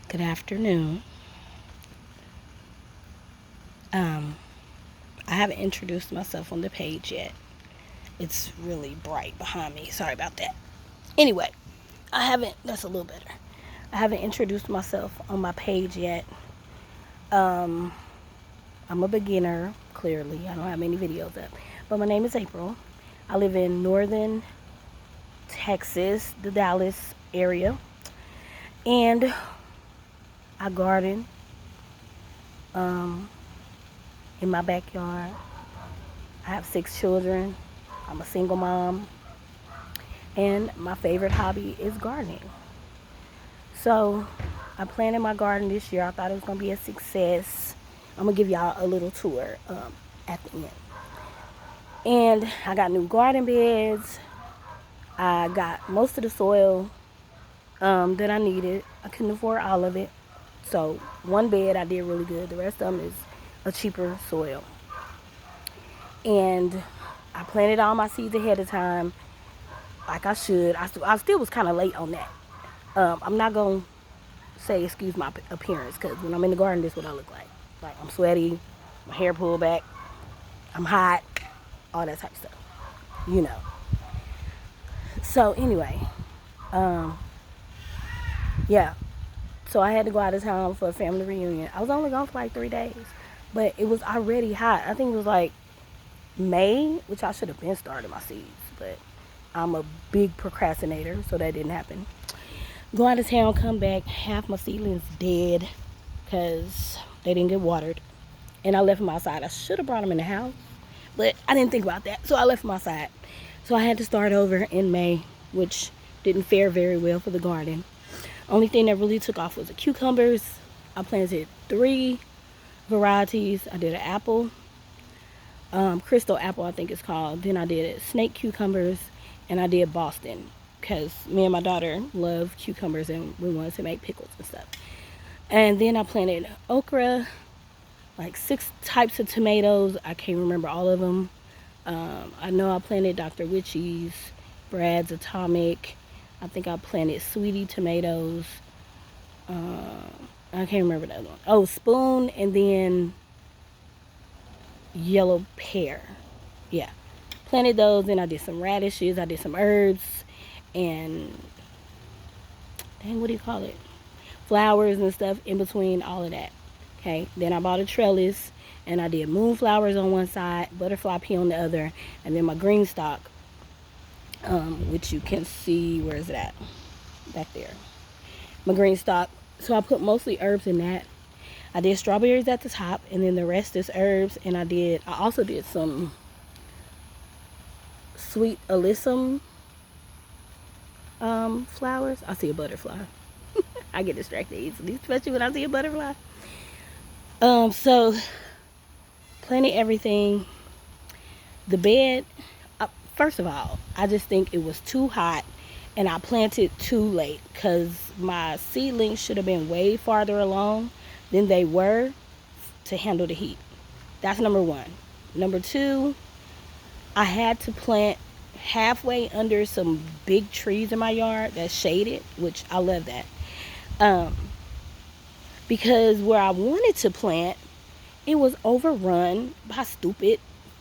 Good afternoon. I haven't introduced myself on the page yet. It's really bright behind me. Sorry about that. Anyway, that's a little better. I haven't introduced myself on my page yet. Um, I'm a beginner, clearly. I don't have many videos up. But my name is April. I live in northern Texas, the Dallas area. And I garden in my backyard. I have 6 children. I'm a single mom. And my favorite hobby is gardening. So I planted my garden this year. I thought it was going to be a success. I'm going to give y'all a little tour at the end. And I got new garden beds. I got most of the soil that I needed. I couldn't afford all of it. So one bed I did really good. The rest of them is a cheaper soil. And I planted all my seeds ahead of time, like I should. I still was kind of late on that. I'm not going to say excuse my appearance, because when I'm in the garden, this is what I look like. Like, I'm sweaty, my hair pulled back, I'm hot, all that type of stuff. You know. So, anyway, yeah. So, I had to go out of town for a family reunion. I was only gone for like 3 days, but it was already hot. I think it was like May, which I should have been starting my seeds, but I'm a big procrastinator, so that didn't happen. Go out of town, come back, half my seedlings dead because they didn't get watered, and I left them outside. I should have brought them in the house, but I didn't think about that, so I left them outside. So I had to start over in May, which didn't fare very well for the garden. Only thing that really took off was the cucumbers. I planted 3 varieties. I did an apple, crystal apple I think it's called. Then I did snake cucumbers, and I did Boston, because me and my daughter love cucumbers and we wanted to make pickles and stuff. And then I planted okra, like 6 types of tomatoes. I can't remember all of them. I know I planted Dr. Witchy's, Brad's Atomic. I think I planted Sweetie tomatoes. I can't remember the other one. Oh, Spoon, and then yellow pear. Yeah. Planted those, and I did some radishes. I did some herbs and what do you call it? Flowers and stuff in between all of that. Okay. Then I bought a trellis, and I did moonflowers on one side, butterfly pea on the other, and then my green stock, which you can see, where is it at? Back there. My green stock. So I put mostly herbs in that. I did strawberries at the top, and then the rest is herbs. And I also did some sweet alyssum flowers. I see a butterfly. I get distracted easily, especially when I see a butterfly. So planted everything. The bed, first of all, I just think it was too hot, and I planted too late, because my seedlings should have been way farther along than they were to handle the heat. That's number 1. Number 2, I had to plant halfway under some big trees in my yard that's shaded, which I love that. Because where I wanted to plant, it was overrun by stupid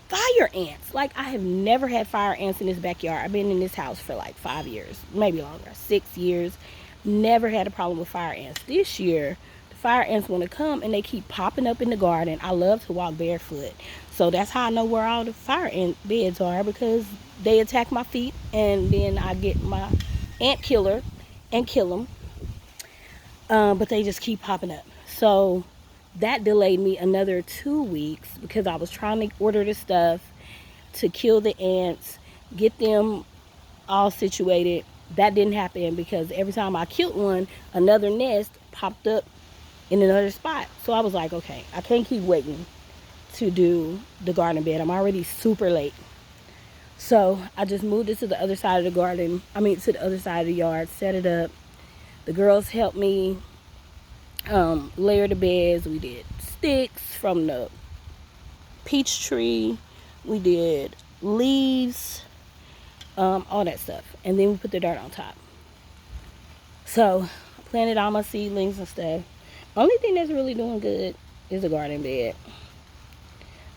fire ants. Like, I have never had fire ants in this backyard. I've been in this house for like 5 years, maybe longer, 6 years. Never had a problem with fire ants. This year, the fire ants want to come, and they keep popping up in the garden. I love to walk barefoot, so that's how I know where all the fire ant beds are, because they attack my feet, and then I get my ant killer and kill them. But they just keep popping up. So that delayed me another 2 weeks, because I was trying to order the stuff to kill the ants, get them all situated. That didn't happen, because every time I killed one, another nest popped up in another spot. So I was like, okay, I can't keep waiting to do the garden bed. I'm already super late. So I just moved it to the other side of the garden. To the other side of the yard, set it up. The girls helped me layer the beds. We did sticks from the peach tree. We did leaves, all that stuff. And then we put the dirt on top. So I planted all my seedlings and stuff. Only thing that's really doing good is the garden bed.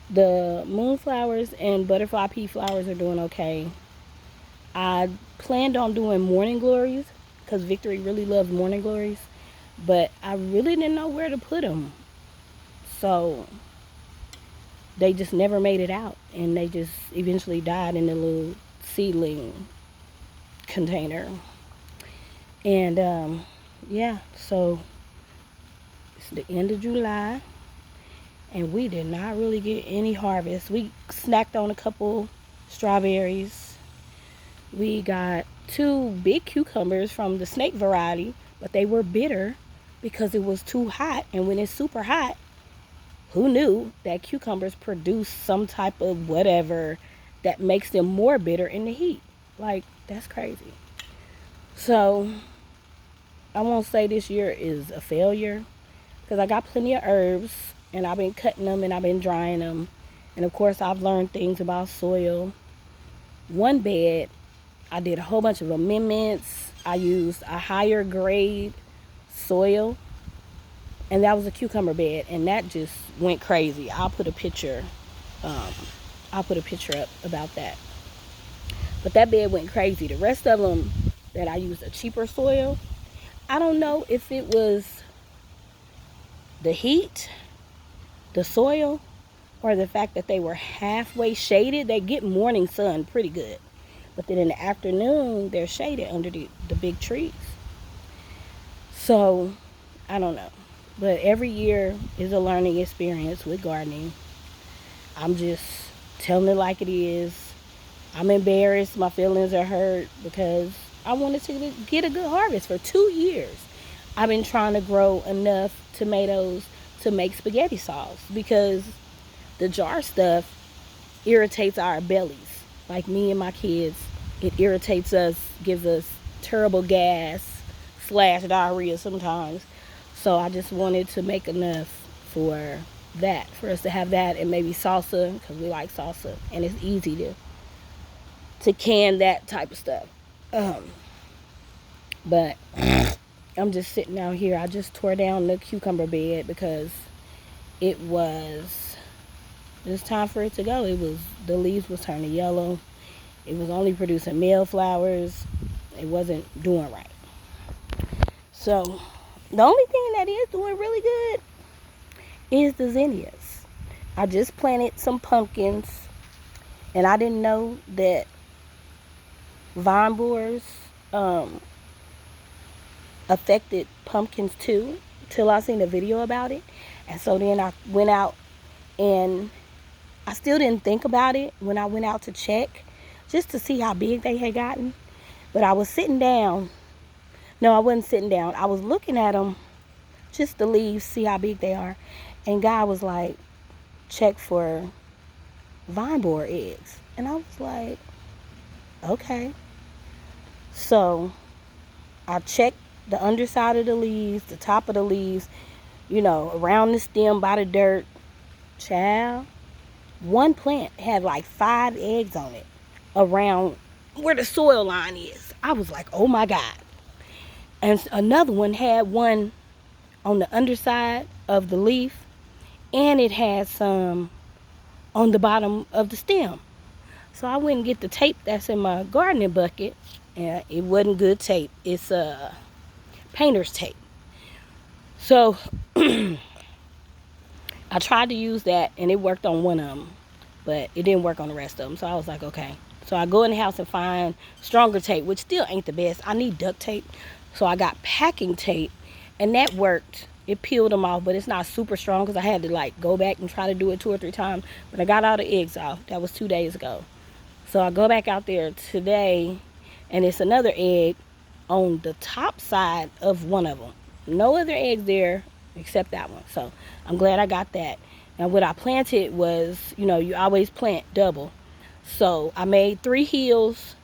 The moonflowers and butterfly pea flowers are doing okay. I planned on doing morning glories because Victory really loves morning glories, but I really didn't know where to put them. So they just never made it out, and they just eventually died in the little seedling container. And yeah, so it's the end of July, and we did not really get any harvest. We snacked on a couple strawberries. We got 2 big cucumbers from the snake variety, but they were bitter because it was too hot. And when it's super hot, who knew that cucumbers produce some type of whatever that makes them more bitter in the heat? Like, that's crazy. So I won't say this year is a failure because I got plenty of herbs, and I've been cutting them and I've been drying them. And of course, I've learned things about soil. One bed, I did a whole bunch of amendments. I used a higher grade soil, and that was a cucumber bed, and that just went crazy. I'll put a picture up about that. But that bed went crazy. The rest of them that I used a cheaper soil, I don't know if it was the heat, the soil, or the fact that they were halfway shaded. They get morning sun pretty good, but then in the afternoon they're shaded under the big trees. So I don't know, but every year is a learning experience with gardening. I'm just telling it like it is. I'm embarrassed, my feelings are hurt because I wanted to get a good harvest. For 2 years I've been trying to grow enough tomatoes to make spaghetti sauce because the jar stuff irritates our bellies. Like me and my kids, it irritates us, gives us terrible gas / diarrhea sometimes. So I just wanted to make enough for that, for us to have that, and maybe salsa because we like salsa, and it's easy to can that type of stuff. But I'm just sitting out here. I just tore down the cucumber bed because it was time for it to go. The leaves was turning yellow. It was only producing male flowers. It wasn't doing right. So the only thing that is doing really good is the zinnias. I just planted some pumpkins, and I didn't know that vine borers affected pumpkins too till I seen a video about it. And so then I went out, and I still didn't think about it when I went out to check just to see how big they had gotten. But I was sitting down. No, I wasn't sitting down. I was looking at them, just the leaves, see how big they are. And God was like, check for vine borer eggs. And I was like, okay. So I checked the underside of the leaves, the top of the leaves, around the stem by the dirt. Child, one plant had like 5 eggs on it around where the soil line is. I was like, oh my God. And another one had one on the underside of the leaf, and it had some on the bottom of the stem. So I went and get the tape that's in my gardening bucket, and it wasn't good tape. It's painter's tape. So I tried to use that, and it worked on one of them, but it didn't work on the rest of them. So I was like, okay. So I go in the house and find stronger tape, which still ain't the best. I need duct tape. So I got packing tape, and that worked. It peeled them off, but it's not super strong because I had to go back and try to do it 2 or 3 times. But I got all the eggs off. That was 2 days ago. So I go back out there today, and it's another egg on the top side of one of them. No other eggs there except that one. So I'm glad I got that. Now what I planted was, you always plant double. So I made 3 hills.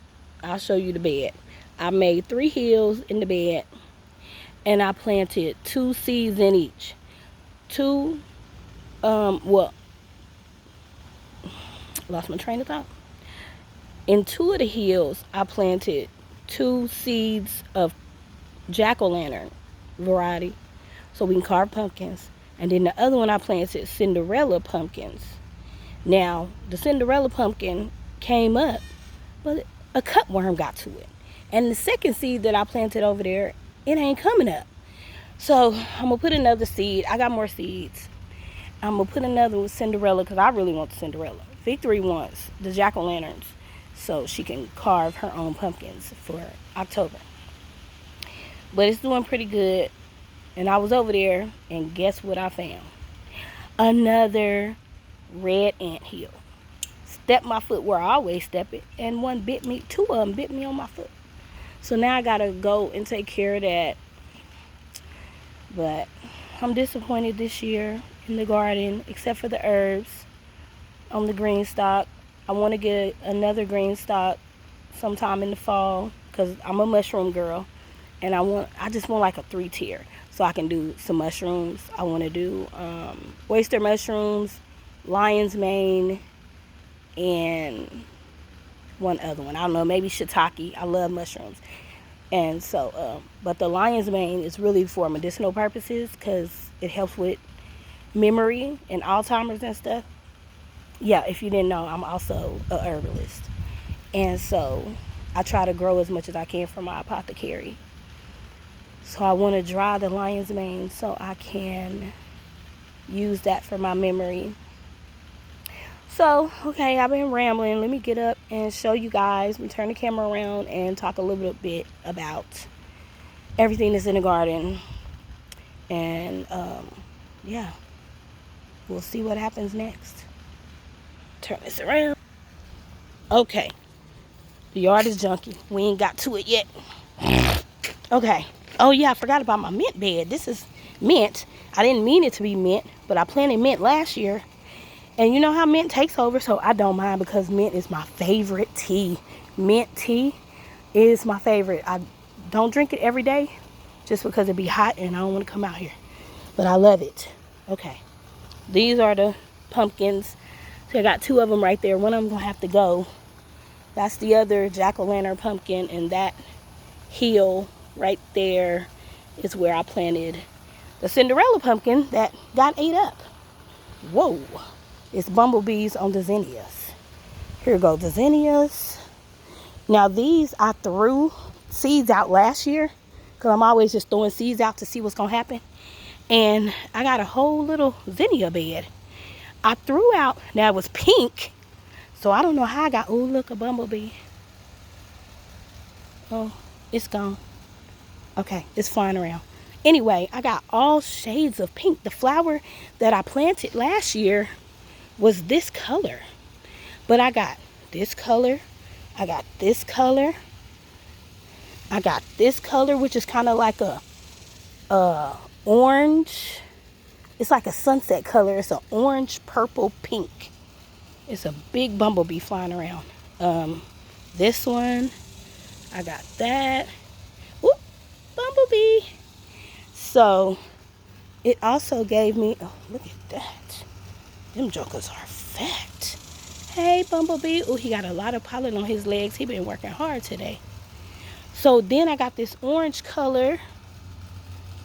I'll show you the bed. I made 3 hills in the bed, and I planted 2 seeds in each. Lost my train of thought. In 2 of the hills, I planted 2 seeds of jack-o'-lantern variety, so we can carve pumpkins. And then the other one I planted Cinderella pumpkins. Now, the Cinderella pumpkin came up, but a cutworm got to it. And the second seed that I planted over there, it ain't coming up. So I'm going to put another seed. I got more seeds. I'm going to put another with Cinderella because I really want the Cinderella. Victory wants the jack-o'-lanterns so she can carve her own pumpkins for October. But it's doing pretty good. And I was over there, and guess what I found? Another red anthill. Stepped my foot where I always step it, and two of them bit me on my foot. So now I gotta go and take care of that. But I'm disappointed this year in the garden, except for the herbs on the green stock. I want to get another green stock sometime in the fall because I'm a mushroom girl, and I just want like a 3-tier so I can do some mushrooms. I want to do oyster mushrooms, lion's mane, and one other one. I don't know, maybe shiitake. I love mushrooms. And so, but the lion's mane is really for medicinal purposes because it helps with memory and Alzheimer's and stuff. Yeah, if you didn't know, I'm also a herbalist. And so I try to grow as much as I can for my apothecary. So I want to dry the lion's mane so I can use that for my memory. So, okay, I've been rambling. Let me get up and show you guys. We turn the camera around and talk a little bit about everything that's in the garden. And, yeah, we'll see what happens next. Turn this around. Okay, the yard is junky. We ain't got to it yet. Okay. Oh, yeah, I forgot about my mint bed. This is mint. I didn't mean it to be mint, but I planted mint last year. And you know how mint takes over, so I don't mind because mint is my favorite tea. Mint tea is my favorite. I don't drink it every day just because it be hot and I don't want to come out here. But I love it. Okay. These are the pumpkins. So I got 2 of them right there. One of them going to have to go. That's the other jack-o'-lantern pumpkin, and that hill right there is where I planted the Cinderella pumpkin that got ate up. Whoa. It's bumblebees on the zinnias. Here go the zinnias. Now these I threw seeds out last year because I'm always just throwing seeds out to see what's going to happen. And I got a whole little zinnia bed. I threw out, now it was pink. So I don't know how I got, oh look, a bumblebee. Oh, it's gone. Okay, it's flying around. Anyway, I got all shades of pink. The flower that I planted last year was this color, but I got this color, I got this color, I got this color, which is kind of like a orange. It's like a sunset color. It's an orange, purple, pink. It's a big bumblebee flying around. This one, I got that. Whoop, bumblebee. So it also gave me, oh, look at that. Them jokers are fat. Hey, bumblebee. Oh, he got a lot of pollen on his legs. He been working hard today. So then I got this orange color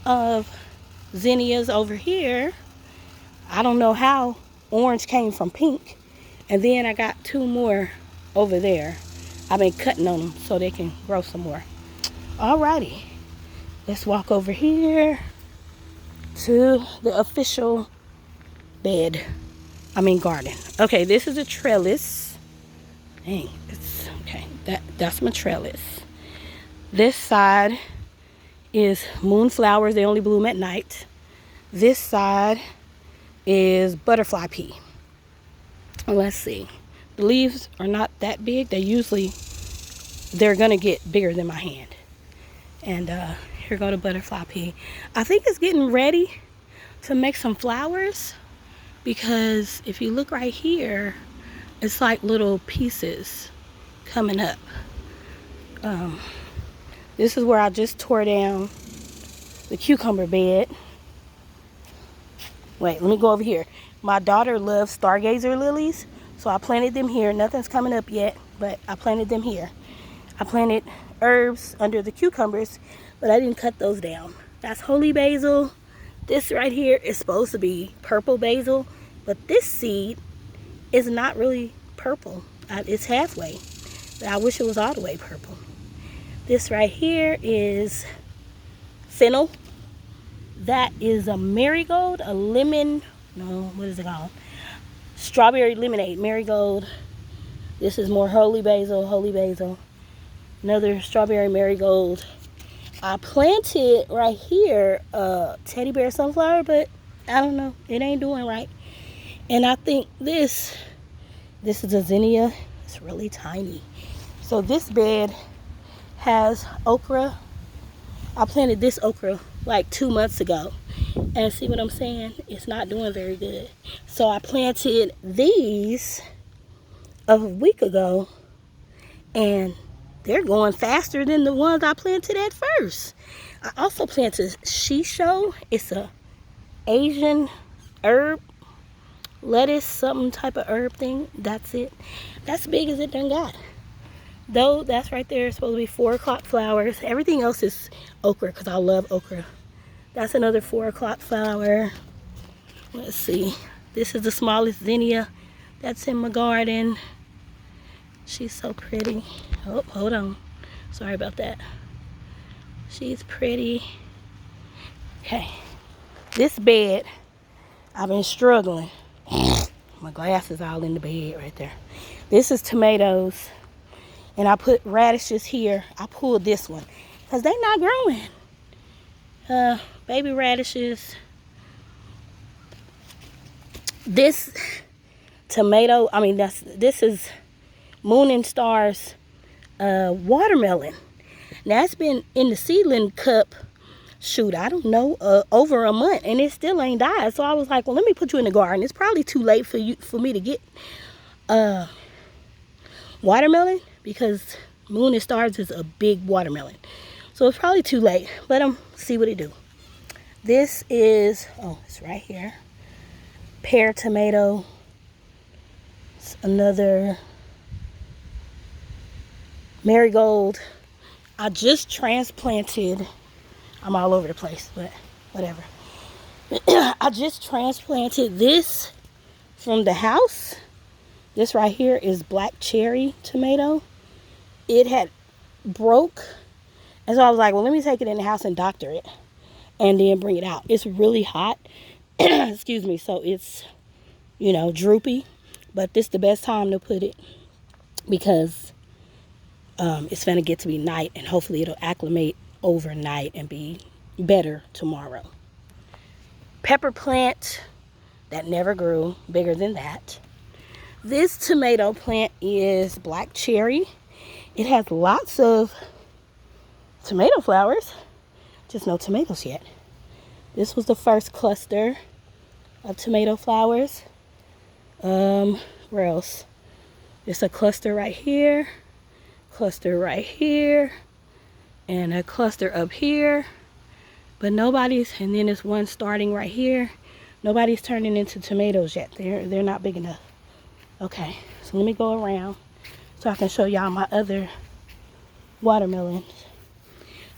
of zinnias over here. I don't know how orange came from pink. And then I got 2 more over there. I've been cutting on them so they can grow some more. Alrighty. Let's walk over here to the official bed. Garden. Okay, this is a trellis. Dang, it's okay. That's my trellis. This side is moonflowers. They only bloom at night. This side is butterfly pea. Let's see. The leaves are not that big. They're gonna get bigger than my hand. And here go the butterfly pea. I think it's getting ready to make some flowers. Because if you look right here, it's like little pieces coming up. This is where I just tore down the cucumber bed. Wait, let me go over here. My daughter loves stargazer lilies, so I planted them here. Nothing's coming up yet, but I planted them here. I planted herbs under the cucumbers, but I didn't cut those down. That's holy basil. This right here is supposed to be purple basil, but this seed is not really purple. It's halfway, but I wish it was all the way purple. This right here is fennel. That is a marigold, a lemon, no, what is it called? Strawberry lemonade, marigold. This is more holy basil, another strawberry marigold. I planted right here teddy bear sunflower, but I don't know, it ain't doing right. And I think this is a zinnia. It's really tiny. So this bed has okra. I planted this okra like 2 months ago, and see what I'm saying? It's not doing very good. So I planted these a week ago, and they're going faster than the ones I planted at first. I also planted shisho. It's a Asian herb, lettuce, something type of herb thing. That's it. That's big as it done got. Though that's right there, it's supposed to be 4 o'clock flowers. Everything else is okra because I love okra. That's another 4 o'clock flower. Let's see. This is the smallest zinnia that's in my garden. She's so pretty. Oh, hold on. Sorry about that. She's pretty. Okay. This bed, I've been struggling. My glass is all in the bed right there. This is tomatoes. And I put radishes here. I pulled this one because they're not growing. Baby radishes. This tomato, this is Moon and Stars watermelon. Now it's been in the seedling cup, shoot, I don't know, over a month, and it still ain't died. So I was like, well, let me put you in the garden. It's probably too late for me to get watermelon, because Moon and Stars is a big watermelon. So it's probably too late, but see what it do. This is, it's right here. Pear tomato. It's another marigold. I just transplanted, I'm all over the place, but whatever. I just transplanted this from the house. This right here is black cherry tomato. It had broke, and so I was like, well, let me take it in the house and doctor it and then bring it out. It's really hot. Excuse me. So it's, droopy, but this is the best time to put it because it's gonna get to be night, and hopefully it'll acclimate overnight and be better tomorrow. Pepper plant that never grew, bigger than that. This tomato plant is black cherry. It has lots of tomato flowers, just no tomatoes yet. This was the first cluster of tomato flowers. Where else? It's a cluster right here, and a cluster up here, but nobody's, and then there's one starting right here. Nobody's turning into tomatoes yet. They're not big enough. Okay, so let me go around so I can show y'all my other watermelons.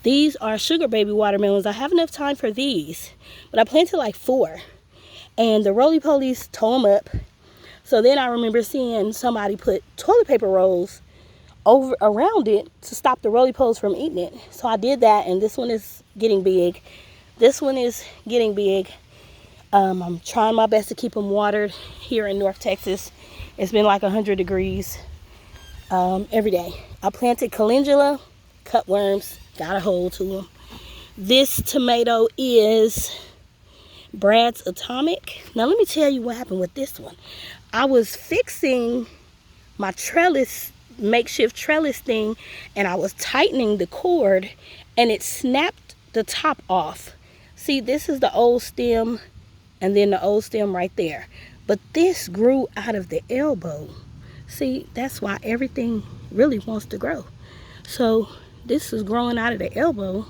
These are sugar baby watermelons. I have enough time for these, but I planted like 4, and the roly-polies tore them up. So then I remember seeing somebody put toilet paper rolls over around it to stop the roly-poles from eating it. So I did that, and this one is getting big. This one is getting big. I'm trying my best to keep them watered here in North Texas. It's been like 100 degrees every day. I planted calendula, cutworms, got a hold to them. This tomato is Brad's Atomic. Now let me tell you what happened with this one. I was fixing my trellis, makeshift trellis thing, and I was tightening the cord, and it snapped the top off. See, this is the old stem, and then the old stem right there. But this grew out of the elbow. See, that's why everything really wants to grow. So this is growing out of the elbow.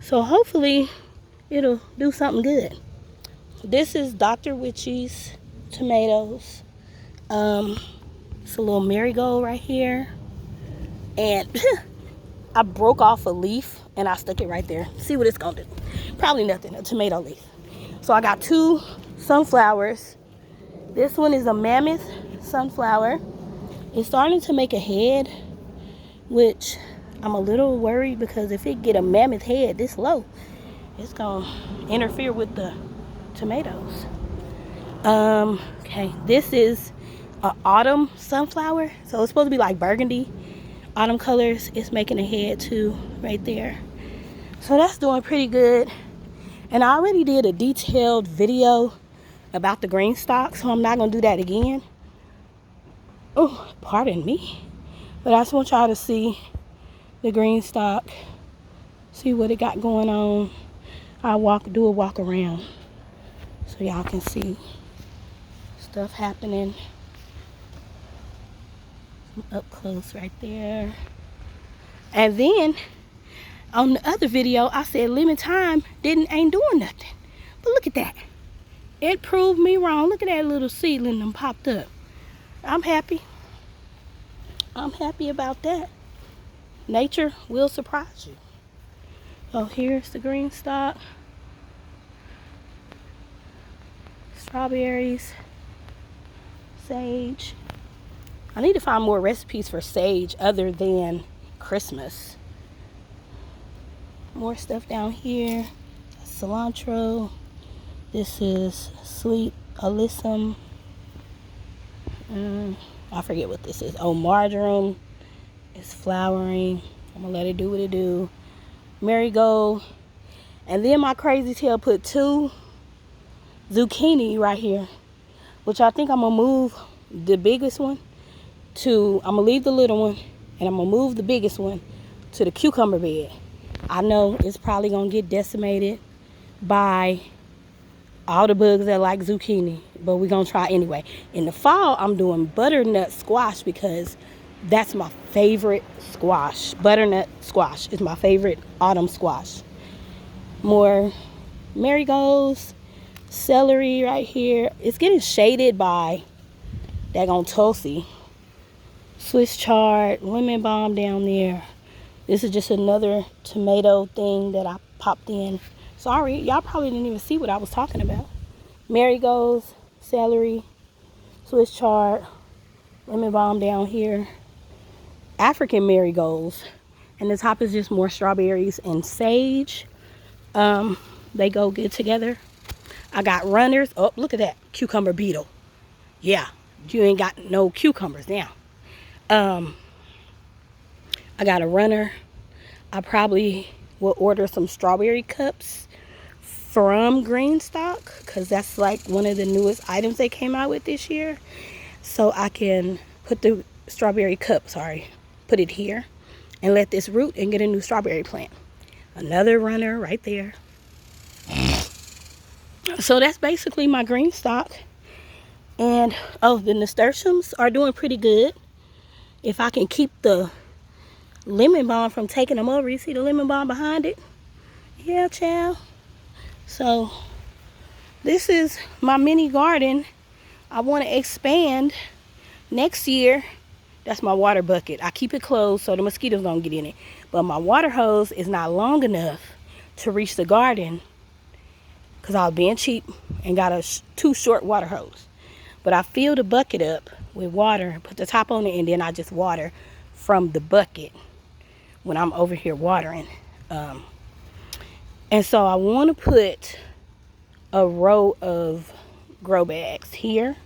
So hopefully it'll do something good. This is Dr. Witchy's tomatoes. It's a little marigold right here. And I broke off a leaf, and I stuck it right there. See what it's gonna do. Probably nothing, a tomato leaf. So I got 2 sunflowers. This one is a mammoth sunflower. It's starting to make a head, which I'm a little worried because if it get a mammoth head this low, it's gonna interfere with the tomatoes. Okay, this is an autumn sunflower, so it's supposed to be like burgundy autumn colors. It's making a head too right there, so that's doing pretty good. And I already did a detailed video about the green stock, so I'm not gonna do that again. Oh, pardon me, but I just want y'all to see the green stock, see what it got going on. I'll do a walk around so y'all can see stuff happening up close right there. And then on the other video I said lemon thyme ain't doing nothing, but look at that, it proved me wrong. Look at that little seedling that popped up. I'm happy about that. Nature will surprise you. So here's the green stock, strawberries, sage. I need to find more recipes for sage other than Christmas. More stuff down here. Cilantro. This is sweet alyssum. I forget what this is. Oh, marjoram. It's flowering. I'm gonna let it do what it do. Marigold. And then my crazy tail put 2 zucchini right here, which I think I'm gonna move the biggest one to, I'm gonna leave the little one and I'm gonna move the biggest one to the cucumber bed. I know it's probably gonna get decimated by all the bugs that like zucchini, but we're gonna try anyway. In the fall, I'm doing butternut squash because that's my favorite squash. Butternut squash is my favorite autumn squash. More marigolds, celery right here. It's getting shaded by daggone Tulsi. Swiss chard, lemon balm down there. This is just another tomato thing that I popped in. Sorry, y'all probably didn't even see what I was talking about. Marigolds, celery, Swiss chard, lemon balm down here. African marigolds. And the top is just more strawberries and sage. They go good together. I got runners. Oh, look at that. Cucumber beetle. Yeah, you ain't got no cucumbers now. I got a runner. I probably will order some strawberry cups from Greenstock because that's like one of the newest items they came out with this year. So I can put the strawberry cup, put it here and let this root and get a new strawberry plant. Another runner right there. So that's basically my green stock. And oh, the nasturtiums are doing pretty good. If I can keep the lemon balm from taking them over. You see the lemon balm behind it? Yeah, child. So this is my mini garden. I want to expand next year. That's my water bucket. I keep it closed so the mosquitoes don't get in it. But my water hose is not long enough to reach the garden because I was being cheap and got a too short water hose. But I fill the bucket up with water, put the top on it, and then I just water from the bucket when I'm over here watering. And so I want to put a row of grow bags here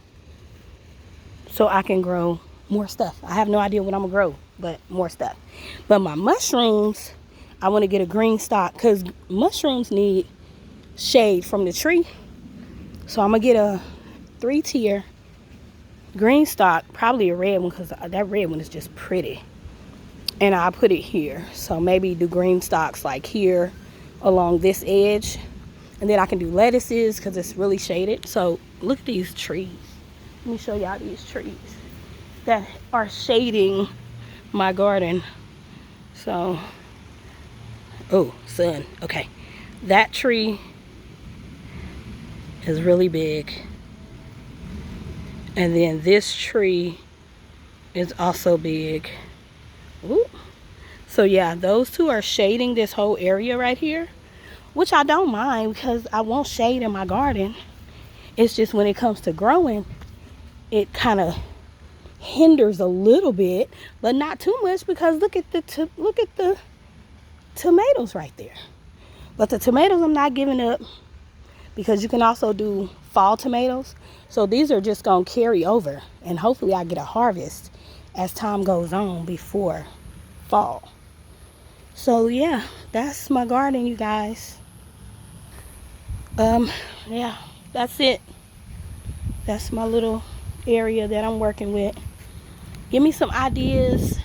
so I can grow more stuff. I have no idea what I'm gonna grow, but more stuff. But my mushrooms, I want to get a green stock because mushrooms need shade from the tree. So I'm gonna get a 3-tier green stock, probably a red one because that red one is just pretty. And I'll put it here. So maybe do green stocks like here along this edge. And then I can do lettuces because it's really shaded. So look at these trees. Let me show y'all these trees that are shading my garden. So, oh, sun. Okay. That tree is really big. And then this tree is also big. Ooh. So yeah, those two are shading this whole area right here, which I don't mind because I want shade in my garden. It's just when it comes to growing, it kind of hinders a little bit, but not too much, because look at the tomatoes right there. But the tomatoes I'm not giving up, because you can also do fall tomatoes. So these are just gonna carry over, and hopefully I get a harvest as time goes on before fall. So yeah, that's my garden, you guys. Yeah, that's it. That's my little area that I'm working with. Give me some ideas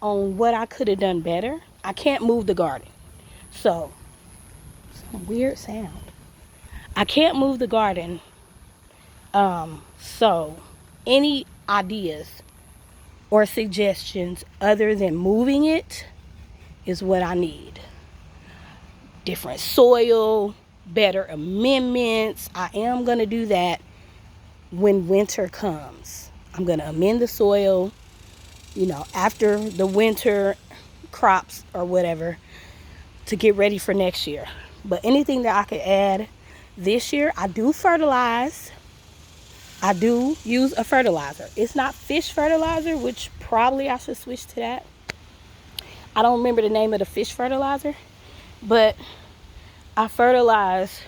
on what I could have done better. I can't move the garden, so some weird sound. I can't move the garden. So any ideas or suggestions other than moving it is what I need. Different soil, better amendments. I am going to do that when winter comes. I'm going to amend the soil, after the winter crops or whatever, to get ready for next year. But anything that I could add this year, I do fertilize. I do use a fertilizer. It's not fish fertilizer, which probably I should switch to that. I don't remember the name of the fish fertilizer, but I fertilize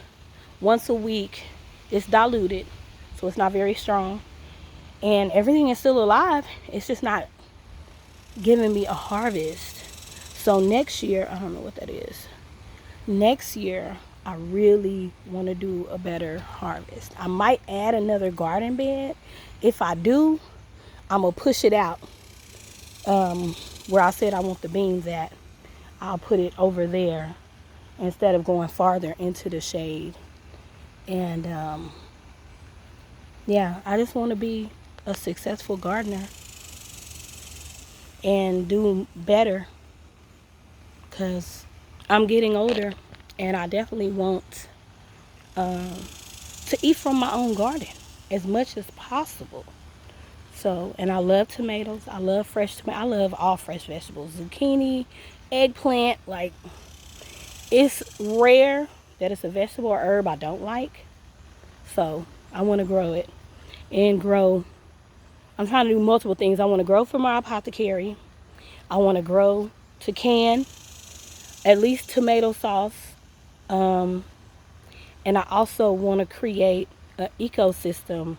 once a week. It's diluted, so it's not very strong. And everything is still alive. It's just not giving me a harvest. So next year, I don't know what that is. Next year, I really want to do a better harvest. I might add another garden bed. If I do, I'm going to push it out. Where I said I want the beans at, I'll put it over there instead of going farther into the shade. And yeah, I just want to be a successful gardener and do better, because I'm getting older and I definitely want to eat from my own garden as much as possible. So, and I love tomatoes. I love fresh tomatoes. I love all fresh vegetables. Zucchini, eggplant. Like, it's rare that it's a vegetable or herb I don't like. So, I want to grow it. And grow. I'm trying to do multiple things. I want to grow for my apothecary. I want to grow to can at least tomato sauce. And I also want to create an ecosystem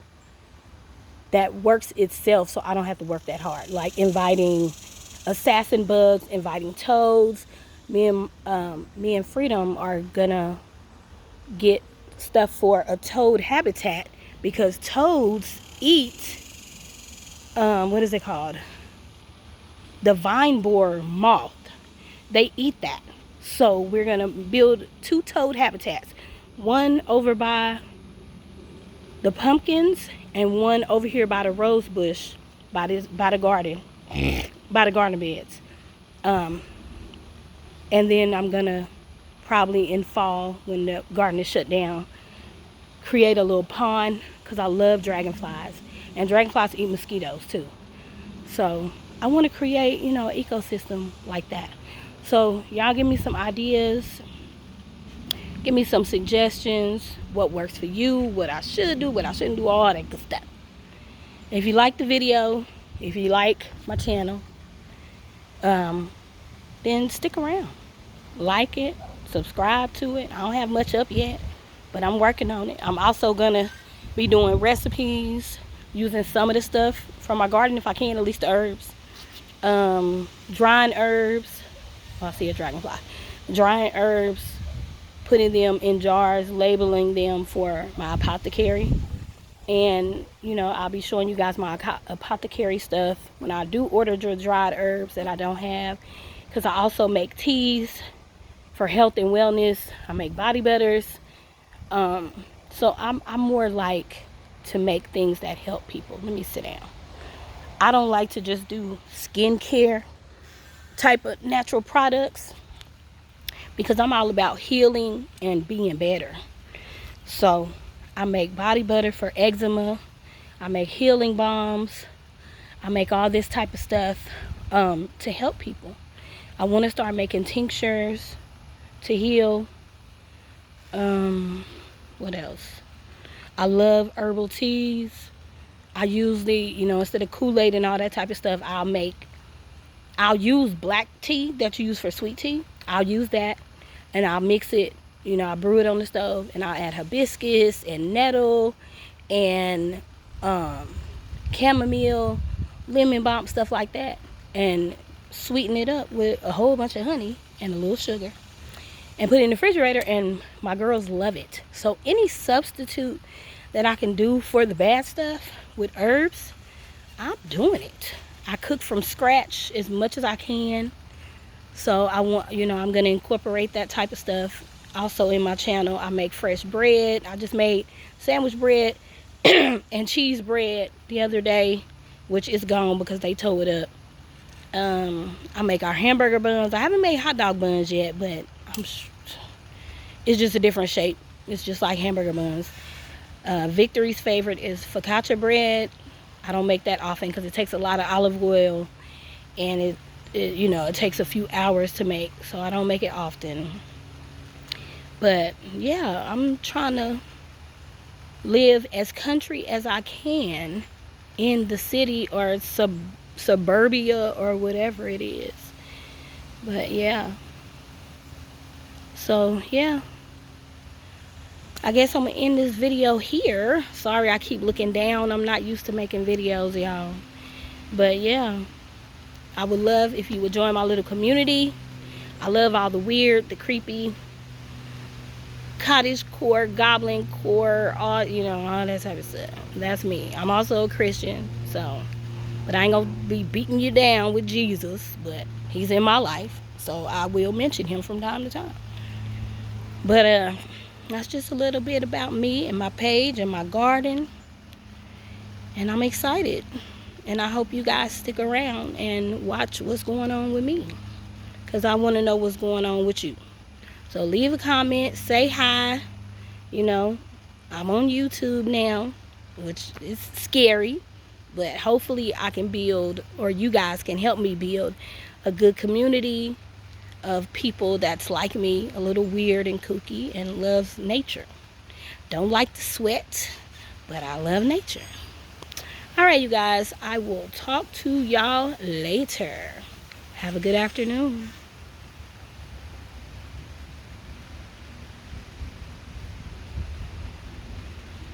that works itself, so I don't have to work that hard. Like inviting assassin bugs, inviting toads. Me and Freedom are gonna get stuff for a toad habitat, because toads eat what is it called? The vine borer moth. They eat that. So we're gonna build 2 toad habitats. One over by the pumpkins and one over here by the rose bush, by the garden beds. And then I'm gonna probably in fall, when the garden is shut down, create a little pond, because I love dragonflies, and dragonflies eat mosquitoes too. So I want to create, an ecosystem like that. So y'all give me some ideas. Give me some suggestions. What works for you, what I should do, what I shouldn't do, all that good stuff. If you like the video, if you like my channel, then stick around. Like it, subscribe to it. I don't have much up yet, but I'm working on it. I'm also gonna be doing recipes, using some of the stuff from my garden, if I can, at least the herbs. Drying herbs. Oh, I see a dragonfly. Drying herbs, putting them in jars, labeling them for my apothecary. And, I'll be showing you guys my apothecary stuff when I do order dried herbs that I don't have. Because I also make teas for health and wellness. I make body butters. So I'm more like to make things that help people. Let me sit down. I don't like to just do skincare type of natural products, because I'm all about healing and being better. So I make body butter for eczema. I make healing balms. I make all this type of stuff to help people. I want to start making tinctures to heal. What else? I love herbal teas. I usually, instead of Kool-Aid and all that type of stuff, I'll use black tea that you use for sweet tea. I'll use that, and I'll mix it. I brew it on the stove, and I'll add hibiscus and nettle and chamomile, lemon balm, stuff like that, and sweeten it up with a whole bunch of honey and a little sugar, and put it in the refrigerator, and my girls love it. So any substitute that I can do for the bad stuff with herbs, I'm doing it. I cook from scratch as much as I can. So I want, I'm going to incorporate that type of stuff. Also in my channel, I make fresh bread. I just made sandwich bread and cheese bread the other day, which is gone because they tore it up. I make our hamburger buns. I haven't made hot dog buns yet, but it's just a different shape. It's just like hamburger buns. Victory's favorite is focaccia bread. I don't make that often because it takes a lot of olive oil, and it takes a few hours to make, so I don't make it often. But yeah, I'm trying to live as country as I can in the city or suburbia or whatever it is. But yeah, so yeah, I guess I'm gonna end this video here. Sorry, I keep looking down. I'm not used to making videos, y'all. But yeah, I would love if you would join my little community. I love all the weird, the creepy, cottage core, goblin core, all that type of stuff. That's me. I'm also a Christian, so, but I ain't gonna be beating you down with Jesus, but he's in my life, so I will mention him from time to time. But that's just a little bit about me and my page and my garden, and I'm excited, and I hope you guys stick around and watch what's going on with me, because I want to know what's going on with you. So leave a comment, say hi. I'm on YouTube now, which is scary, but hopefully I can build, or you guys can help me build, a good community of people that's like me, a little weird and kooky, and loves nature. Don't like to sweat, but I love nature. All right, you guys, I will talk to y'all later. Have a good afternoon.